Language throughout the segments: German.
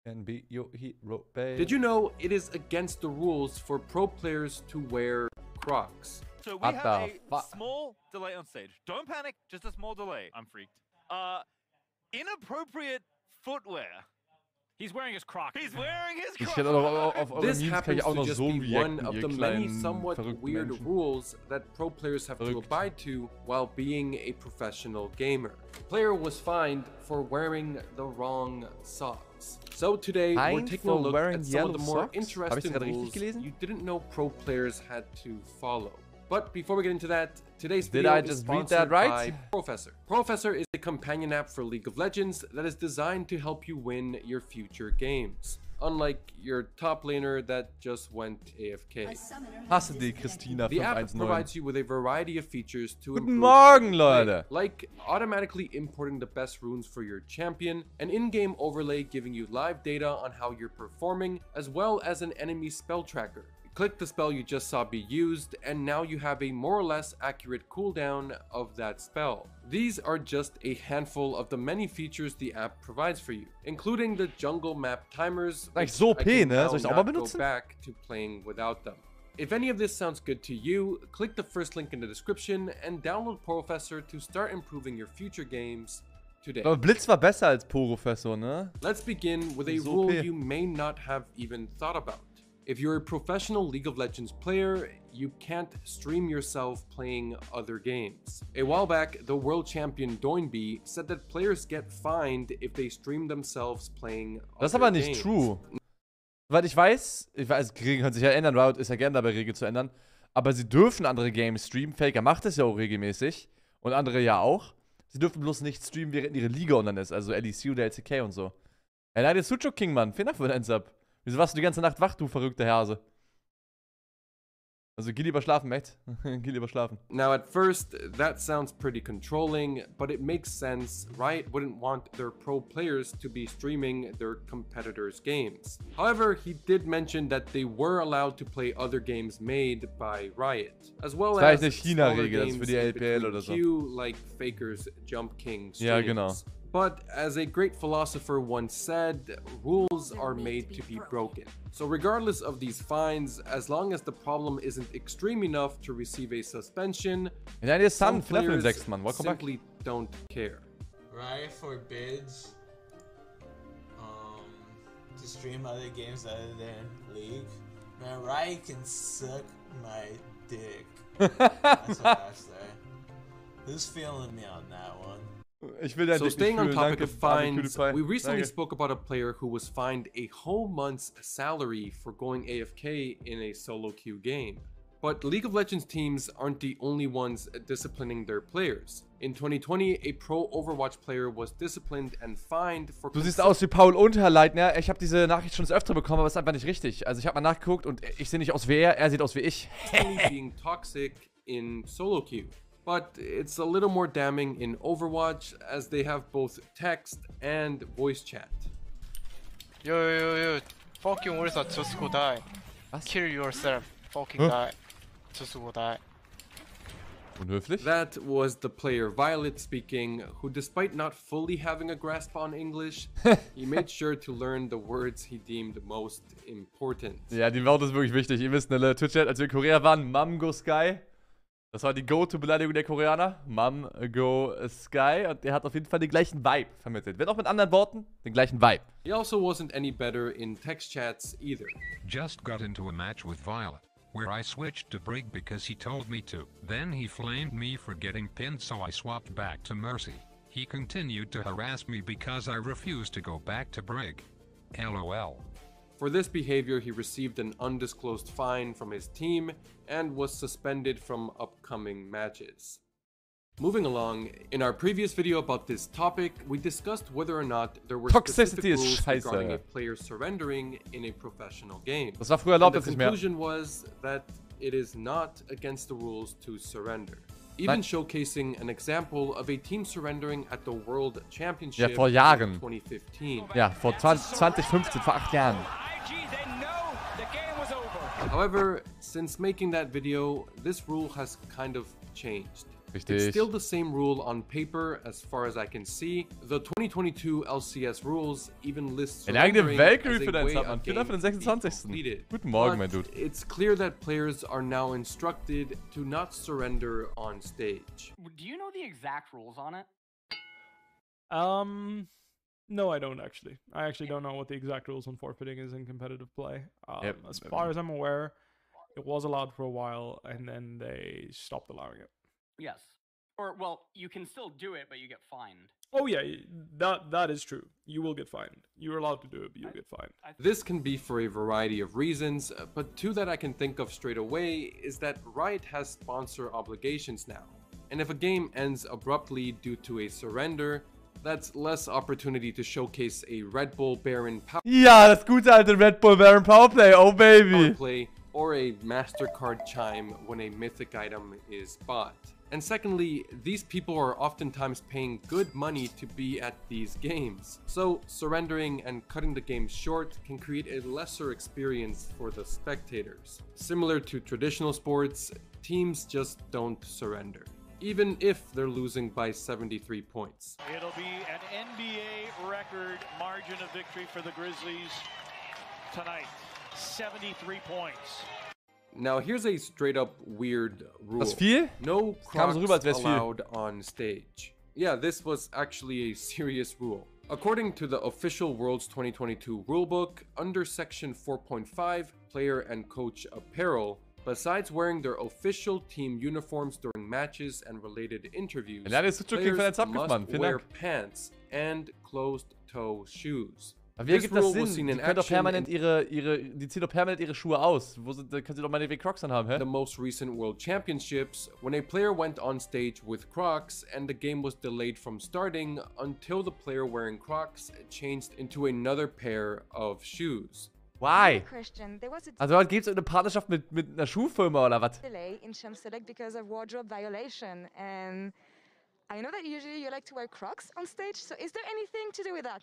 Can be your hero, babe. Did you know it is against the rules for pro players to wear Crocs? So we What have the a small delay on stage. Don't panic, just a small delay. I'm freaked. Inappropriate footwear. He's wearing his Crocs. He's wearing his Ich Crocs. hätte auch auf eure This Memes kann happens ich auch to noch just so be one reacten, of ihr the many kleinen somewhat verrückten weird Menschen. rules that pro players have to Verrückt. abide to while being a professional gamer. The player was fined for wearing the wrong socks. So today we're Fined taking a for look wearing at some of yellow the more socks? Hab ich's interesting gerade richtig rules gelesen? you didn't know pro players had to follow. But before we get into that, today's Did video I is just read sponsored that right? by Professor. Professor is a companion app for League of Legends that is designed to help you win your future games. Unlike your top laner that just went AFK. Hasse die Christina The app 519. provides you with a variety of features to Guten improve Morgen, gameplay, Leute. like automatically importing the best runes for your champion, an in-game overlay giving you live data on how you're performing, as well as an enemy spell tracker. Click the spell you just saw be used, and now you have a more or less accurate cooldown of that spell. These are just a handful of the many features the app provides for you, including the jungle map timers, Eigentlich which so I OP, can ne? now Soll ich auch mal not go benutzen? back to playing without them. If any of this sounds good to you, click the first link in the description and download Professor to start improving your future games today. Aber Blitz war besser als Professor, ne? Let's begin with a So rule OP. you may not have even thought about. If you're a professional League of Legends player, you can't stream yourself playing other games. A while back, the world champion Doinby said that players get fined if they stream themselves playing Das ist other aber nicht games. true. Weil ich weiß, Regeln können sich ja ändern, Riot ist ja gerne dabei, Regeln zu ändern. Aber sie dürfen andere Games streamen. Faker macht es ja auch regelmäßig. Und andere ja auch. Sie dürfen bloß nicht streamen, während ihre Liga online ist. Also LEC oder LCK und so. Hey, leider Sucho King, Mann. Vielen Dank für deinen Sub. Wieso warst du die ganze Nacht wach, du verrückter Hase? Also geh lieber schlafen, Mate. Geh lieber schlafen. Now at first, that sounds pretty controlling, but it makes sense. Riot wouldn't want their pro players to be streaming their competitors' games. However, he did mention that they were allowed to play other games made by Riot, as well Das war as eine China-Regel, das ist games für die in LPL between oder so. queue, like Faker's Jump King streams. Ja, genau. But as a great philosopher once said, rules are made to be broken. So regardless of these fines, as long as the problem isn't extreme enough to receive a suspension, Ja, der some Sun, Flappel players 6, Mann. Welcome back. simply don't care. Riot forbids to stream other games other than League. Man, Riot can suck my dick. That's what I say. Who's feeling me on that one? Ich will dein So Dick staying nicht on fühlen. topic Danke, of fines, Pie. we recently Danke. spoke about a player who was fined a whole month's salary for going AFK in a solo queue game. But League of Legends teams aren't the only ones disciplining their players. In 2020, a pro Overwatch player was disciplined and fined for Du siehst aus wie Paul Unterleitner. Ich habe diese Nachricht schon des Öfteren bekommen, aber es ist einfach nicht richtig. Also ich habe mal nachgeguckt und ich sehe nicht aus wie er sieht aus wie ich. consistently being toxic in solo queue. But it's a little more damning in Overwatch as they have both text and voice chat. Yo, fucking Ursa Tsusuko die. Was? Kill yourself, fucking Huh? die. Tsusuko die. Unhöflich? That was the player Violet speaking, who despite not fully having a grasp on English, he made sure to learn the words he deemed most important. Ja, die Wort ist wirklich wichtig. Ihr wisst, ne, Twitch-Chat, als wir in Korea waren, Mum Go Sky. Das war die Go-To-Beleidigung der Koreaner. Mum Go Sky. Und der hat auf jeden Fall den gleichen Vibe vermittelt. Wenn auch mit anderen Worten, den gleichen Vibe. He also wasn't any better in text chats either. Just got into a match with Violet, where I switched to Brig because he told me to. Then he flamed me for getting pinned, so I swapped back to Mercy. He continued to harass me because I refused to go back to Brig. LOL. For this behavior, he received an undisclosed fine from his team and was suspended from upcoming matches. Moving along, in our previous video about this topic, we discussed whether or not there were Toxicity specific ist rules scheiße. regarding a player surrendering in a professional game. Das war früher And erlaubt, the jetzt nicht mehr. conclusion was that it is not against the rules to surrender. Even Nein. showcasing an example of a team surrendering at the World Championship Ja, vor Jahren. in 2015. Ja, vor 2015, vor 8 Jahren. However, since making that video, this rule has kind of changed. It's still the same rule on paper as far as I can see. The 2022 LCS rules even list Eine eigene surrendering as a Weltreferenz way hat man. a Vielen Dank für game den to be 26. completed. Guten Morgen, mein But Dude. it's clear that players are now instructed to not surrender on stage. Do you know the exact rules on it? No, I don't actually. I actually don't know what the exact rules on forfeiting is in competitive play. Yep. As far as I'm aware, it was allowed for a while, and then they stopped allowing it. Yes. Or, well, you can still do it, but you get fined. Oh yeah, that is true. You will get fined. You're allowed to do it, but you'll get fined. This can be for a variety of reasons, but two that I can think of straight away is that Riot has sponsor obligations now. And if a game ends abruptly due to a surrender, that's less opportunity to showcase a Red Bull Baron Ja, das gute alte Red Bull Baron Powerplay. Oh, baby. play or a MasterCard chime when a mythic item is bought. And secondly, these people are oftentimes paying good money to be at these games. So surrendering and cutting the game short can create a lesser experience for the spectators. Similar to traditional sports, teams just don't surrender, even if they're losing by 73 points. It'll be an NBA record margin of victory for the Grizzlies tonight. 73 points. Now here's a straight up weird rule. Was viel? No Kam so Crocs rüber, als wär's viel. allowed on stage. Yeah, this was actually a serious rule. According to the official Worlds 2022 rulebook, under section 4.5, player and coach apparel, besides wearing their official team uniforms during matches and related interviews, Ja, das ist so gegen players Fans abgemacht. must Vielen wear Dank. pants and closed-toe shoes. Aber wie This ergibt das rule was Sinn? seen Die in können doch action permanent die ziehen doch permanent ihre Schuhe aus. Da können sie doch meinetwegen Crocs anhaben, hä? the most recent World Championships, when a player went on stage with Crocs and the game was delayed from starting until the player wearing Crocs changed into another pair of shoes. Why? Question. There was a Also gibt es eine Partnerschaft mit einer Schuhfirma oder was? delay in champ select because of wardrobe violation, and I know that usually you like to wear Crocs on stage. So is there anything to do with that?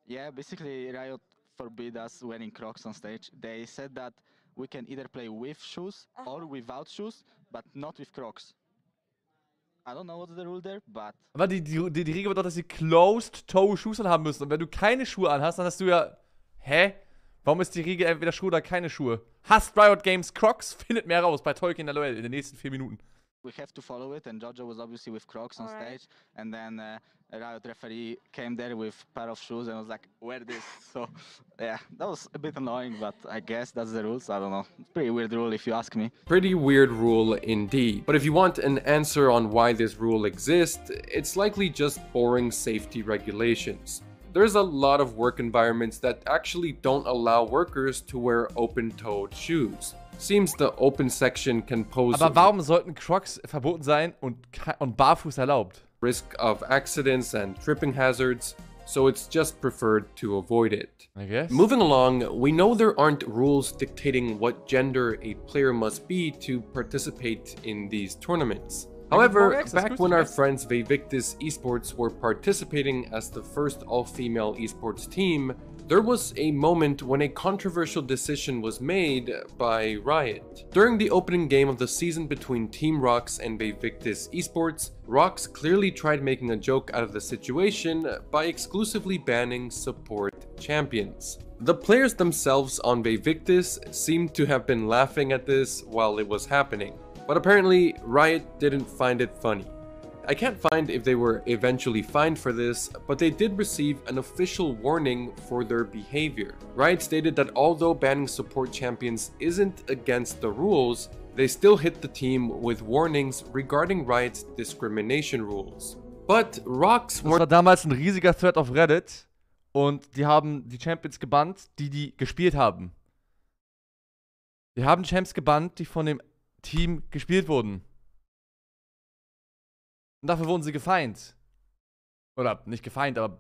Yeah, basically Riot forbid us wearing Crocs on stage. They said that we can either play with shoes or without shoes, but not with Crocs. I don't know what's the rule there, but... Aber die Regel war doch, dass sie Closed-Toe-Shoes anhaben müssen. Und wenn du keine Schuhe anhast, dann hast du ja... Hä? Warum ist die Regel entweder Schuhe oder keine Schuhe? Hasst Riot Games Crocs? Findet mehr raus bei Tolkien LOL in den nächsten 4 Minuten. We have to follow it, and Jojo was obviously with Crocs on Alright. stage, and then a Riot referee came there with a pair of shoes and was like, wear this. So, yeah, that was a bit annoying, but I guess that's the rules. I don't know. Pretty weird rule if you ask me. Pretty weird rule indeed. But if you want an answer on why this rule exists, it's likely just boring safety regulations. There's a lot of work environments that actually don't allow workers to wear open-toed shoes. Seems the open section can pose Aber warum sollten Crocs verboten sein und barfuß erlaubt? risk of accidents and tripping hazards, so it's just preferred to avoid it. I guess. Moving along, we know there aren't rules dictating what gender a player must be to participate in these tournaments. However, back when our friends Vivictus Esports were participating as the first all-female esports team, there was a moment when a controversial decision was made by Riot. During the opening game of the season between Team Rox and Vivictus Esports, Rox clearly tried making a joke out of the situation by exclusively banning support champions. The players themselves on Vivictus seemed to have been laughing at this while it was happening, but apparently Riot didn't find it funny. I can't find if they were eventually fined for this, but they did receive an official warning for their behavior. Riot stated that although banning support champions isn't against the rules, they still hit the team with warnings regarding Riot's discrimination rules. But Rox Das war damals ein riesiger Thread auf Reddit und die haben die Champions gebannt, die gespielt haben. Die haben Champs gebannt, die von dem Team gespielt wurden. Und dafür wurden sie gefeind. Oder nicht gefeind, aber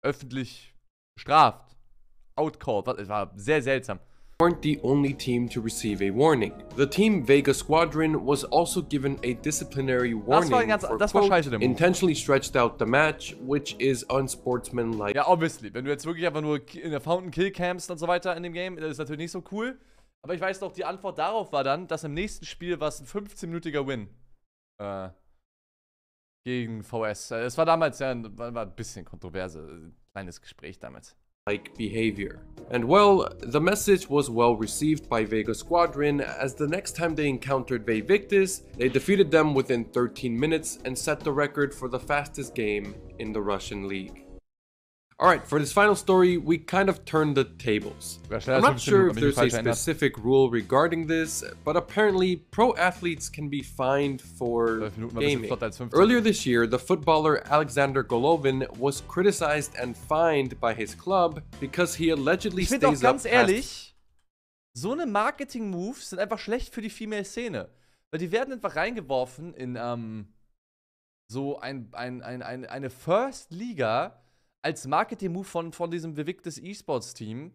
öffentlich bestraft. Outcalled. Es war sehr seltsam. weren't the only team to receive a warning. The Team Vega Squadron was also given a disciplinary warning for, quote, intentionally stretched out the match, which is unsportsmanlike. Ja, obviously. Wenn du jetzt wirklich einfach nur in der Fountain Kill campst und so weiter in dem Game, das ist natürlich nicht so cool. Aber ich weiß doch, die Antwort darauf war dann, dass im nächsten Spiel war es ein 15-minütiger Win. gegen VS. Es war damals ja war ein bisschen kontroverse, kleines Gespräch damals. Like behavior. And well, the message was well received by Vega Squadron, as the next time they encountered Vejvictis, they defeated them within 13 minutes and set the record for the fastest game in the Russian league. Alright, for this final story, we kind of turned the tables. I'm not sure if there's a specific rule regarding this, but apparently pro athletes can be fined for gaming. Earlier this year, the footballer Alexander Golovin was criticized and fined by his club because he allegedly stays up ganz ehrlich, so eine Marketing-Moves sind einfach schlecht für die Female-Szene. Weil die werden einfach reingeworfen in so eine First-Liga als Marketing-Move von diesem Vejvictis Esports-Team,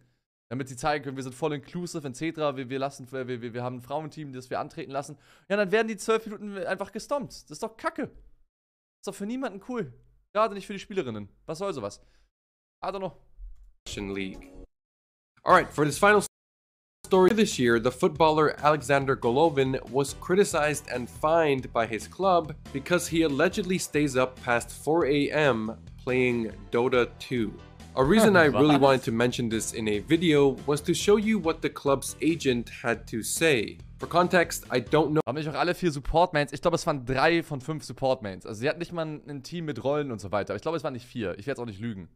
damit sie zeigen können, wir sind voll inclusive etc., wir haben ein Frauenteam, das wir antreten lassen. Ja, dann werden die 12 Minuten einfach gestompt. Das ist doch Kacke. Das ist doch für niemanden cool. Gerade nicht für die Spielerinnen. Was soll sowas? I don't know. League. Alright, for this final story this year, the footballer Alexander Golovin was criticized and fined by his club because he allegedly stays up past 4 a.m. playing Dota 2. A reason I really wanted to mention this in a video was to show you what the club's agent had to say. For context, I don't know. Haben nicht auch alle 4 Support-Mains? Ich glaube, es waren 3 von 5 Support-Mains. Also sie hat nicht mal ein Team mit Rollen und so weiter. Ich glaube, es waren nicht 4. Ich werde jetzt auch nicht lügen.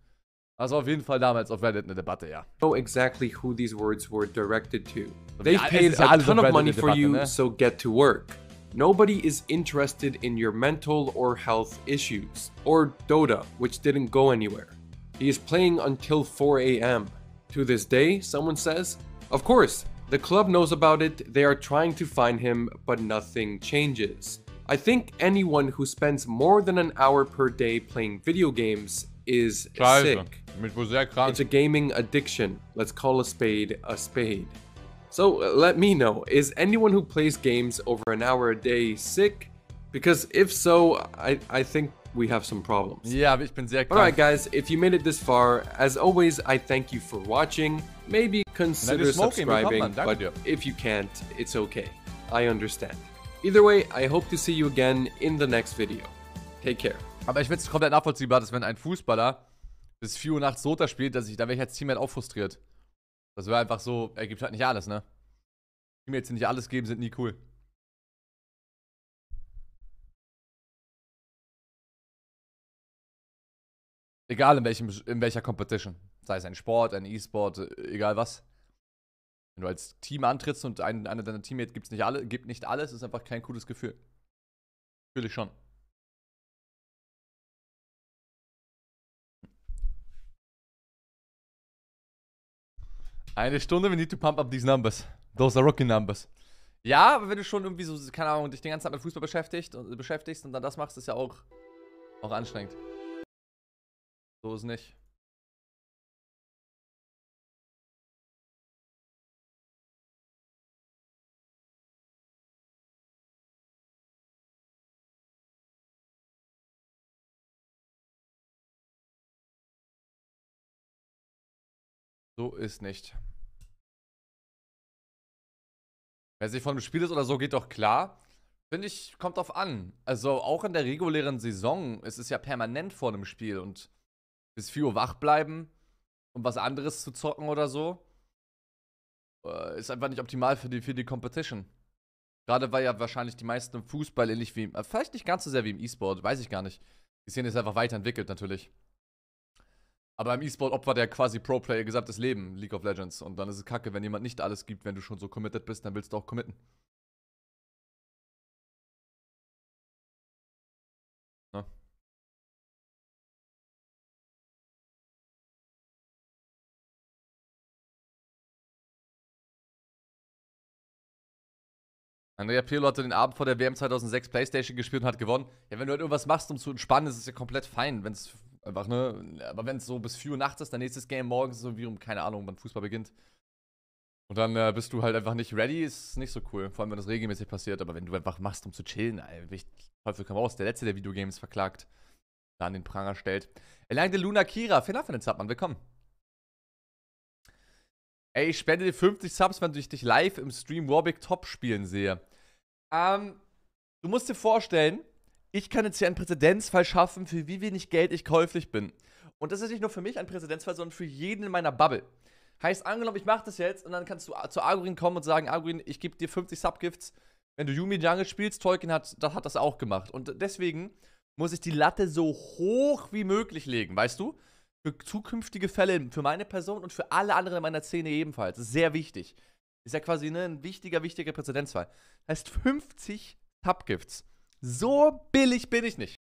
Also auf jeden Fall damals auf Reddit eine Debatte, ja. Know exactly who these words were directed to. They've paid a ton of money for you, so get to work. Nobody is interested in your mental or health issues. Or Dota, which didn't go anywhere. He is playing until 4 a.m. To this day, someone says. Of course, the club knows about it, they are trying to find him, but nothing changes. I think anyone who spends more than an hour per day playing video games is sick. It's a gaming addiction. Let's call a spade a spade. So let me know, is anyone who plays games over an hour a day sick? Because if so, I think we have some problems. Ja, ich bin sehr krank. Alright guys, if you made it this far, as always, I thank you for watching. Maybe consider subscribing, but if you can't, it's okay. I understand. Either way, I hope to see you again in the next video. Take care. Aber ich finde es komplett nachvollziehbar, dass wenn ein Fußballer bis 4 Uhr nachts Dota spielt, da wäre ich als Teammate auch frustriert. Das wäre einfach so, er gibt halt nicht alles, ne? Teammates, die nicht alles geben, sind nie cool. Egal in welcher Competition. Sei es ein Sport, ein E-Sport, egal was. Wenn du als Team antrittst und einer deiner Teammates gibt nicht alles, ist einfach kein cooles Gefühl. Fühle ich schon. Eine Stunde, we need to pump up these numbers. Those are rookie numbers. Ja, aber wenn du schon irgendwie so, keine Ahnung, dich den ganzen Tag mit Fußball beschäftigst und dann das machst, ist ja auch anstrengend. So ist nicht. So ist nicht. Wer sich von dem Spiel ist oder so, geht doch klar. Finde ich, kommt drauf an. Also auch in der regulären Saison, es ist ja permanent vor einem Spiel und bis 4 Uhr wach bleiben, um was anderes zu zocken oder so, ist einfach nicht optimal für die Competition. Gerade weil ja wahrscheinlich die meisten im Fußball ähnlich wie, vielleicht nicht ganz so sehr wie im E-Sport, weiß ich gar nicht. Die Szene ist einfach weiterentwickelt natürlich. Aber im E-Sport opfert der quasi Pro-Player ihr gesamtes Leben, League of Legends. Und dann ist es kacke, wenn jemand nicht alles gibt, wenn du schon so committed bist, dann willst du auch committen. Ne? Andrea Pirlo hatte den Abend vor der WM 2006 Playstation gespielt und hat gewonnen. Ja, wenn du halt irgendwas machst, um zu entspannen, ist es ja komplett fein, wenn es einfach, ne, aber wenn es so bis 4 Uhr nachts ist, dein nächstes Game morgens ist so wie keine Ahnung, wann Fußball beginnt. Und dann bist du halt einfach nicht ready, ist nicht so cool. Vor allem, wenn das regelmäßig passiert. Aber wenn du einfach machst, um zu chillen, Teufel komm raus, der Letzte, der Videogames verklagt, da an den Pranger stellt. Erlangte Luna Kira, vielen Dank für den Sub, Mann, willkommen. Ey, ich spende dir 50 Subs, wenn ich dich live im Stream Warwick Top spielen sehe. Du musst dir vorstellen, Ich kann jetzt hier einen Präzedenzfall schaffen, für wie wenig Geld ich käuflich bin. Und das ist nicht nur für mich ein Präzedenzfall, sondern für jeden in meiner Bubble. Heißt, angenommen, ich mache das jetzt und dann kannst du zu Arguin kommen und sagen, Arguin, ich gebe dir 50 Subgifts, wenn du Yuumi Jungle spielst. Tolkien hat das auch gemacht. Und deswegen muss ich die Latte so hoch wie möglich legen, weißt du? Für zukünftige Fälle, für meine Person und für alle anderen in meiner Szene ebenfalls. Das ist sehr wichtig. Ist ja quasi ein wichtiger Präzedenzfall. Heißt 50 Subgifts. So billig bin ich nicht.